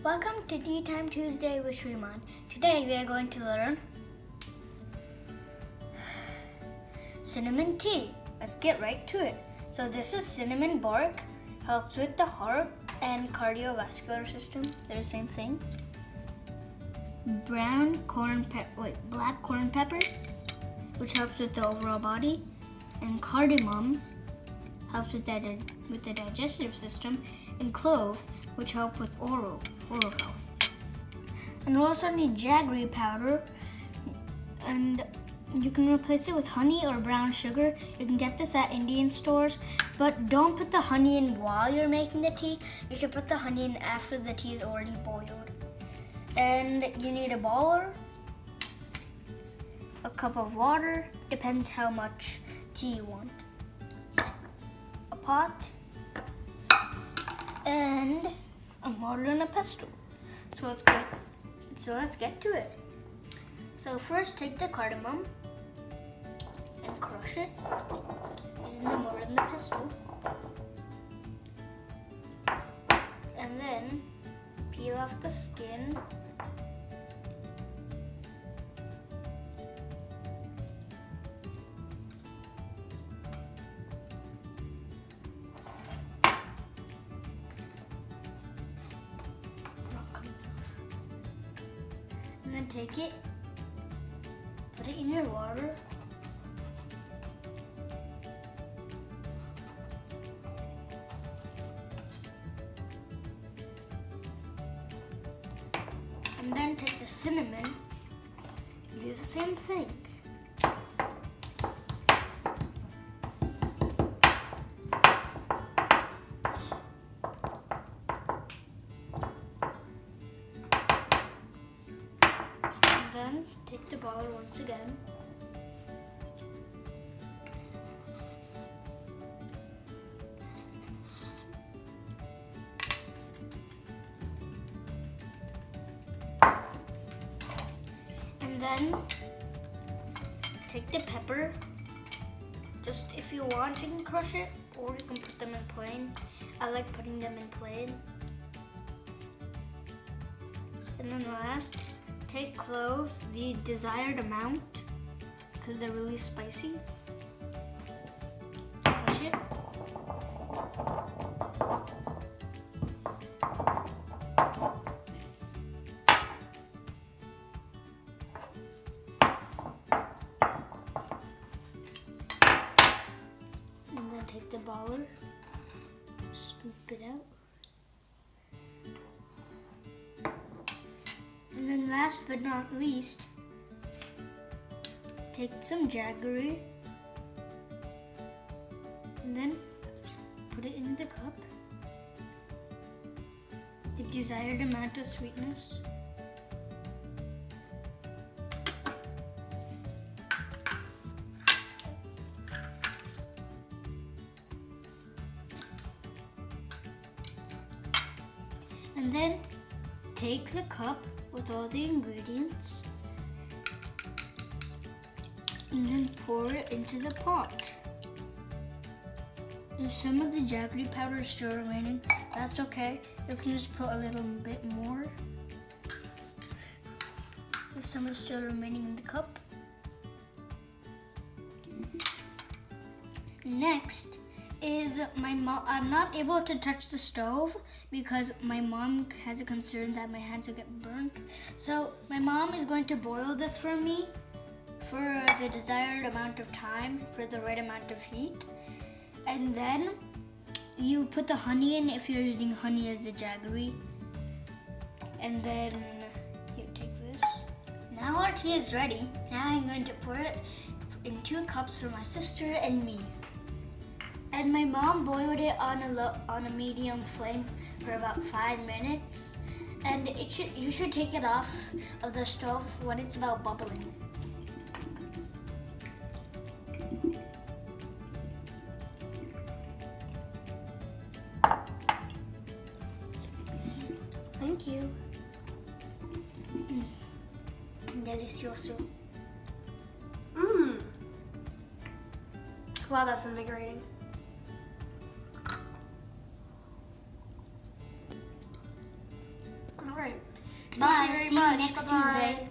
Welcome to Tea Time Tuesday with Shriman. Today we are going to learn cinnamon tea. Let's get right to it. So this is cinnamon bark, helps with the heart and cardiovascular system. They're the same thing. Black corn pepper, which helps with the overall body, and cardamom helps with the digestive system, and cloves, which help with oral health. And we also need jaggery powder, and you can replace it with honey or brown sugar. You can get this at Indian stores, but don't put the honey in while you're making the tea. You should put the honey in after the tea is already boiled. And you need a bowl, a cup of water, depends how much tea you want, a pot, and a mortar and a pestle. So let's get to it. So first, take the cardamom and crush it using the mortar and the pestle, and then peel off the skin. And then take it, put it in your water, and then take the cinnamon, do the same thing. Then take the bottle once again. And then take the pepper. Just if you want, you can crush it, or you can put them in plain. I like putting them in plain. And then last, take cloves, the desired amount, because they're really spicy. Push it. And then take the baller, scoop it out. And then last but not least, take some jaggery and then put it in the cup, the desired amount of sweetness. And then take the cup with all the ingredients and then pour it into the pot. If some of the jaggery powder is still remaining, that's okay. You can just put a little bit more. If some is still remaining in the cup. Next is my mom. I'm not able to touch the stove because my mom has a concern that my hands will get burnt. So my mom is going to boil this for me for the desired amount of time, for the right amount of heat. And then you put the honey in if you're using honey as the jaggery. And then you take this. Now our tea is ready. Now I'm going to pour it in 2 cups for my sister and me. And my mom boiled it on a medium flame for about 5 minutes. And you should take it off of the stove when it's about bubbling. Thank you. Delicioso. Wow, that's invigorating. All right. Bye. Thank you very See you much. next Bye-bye. Tuesday.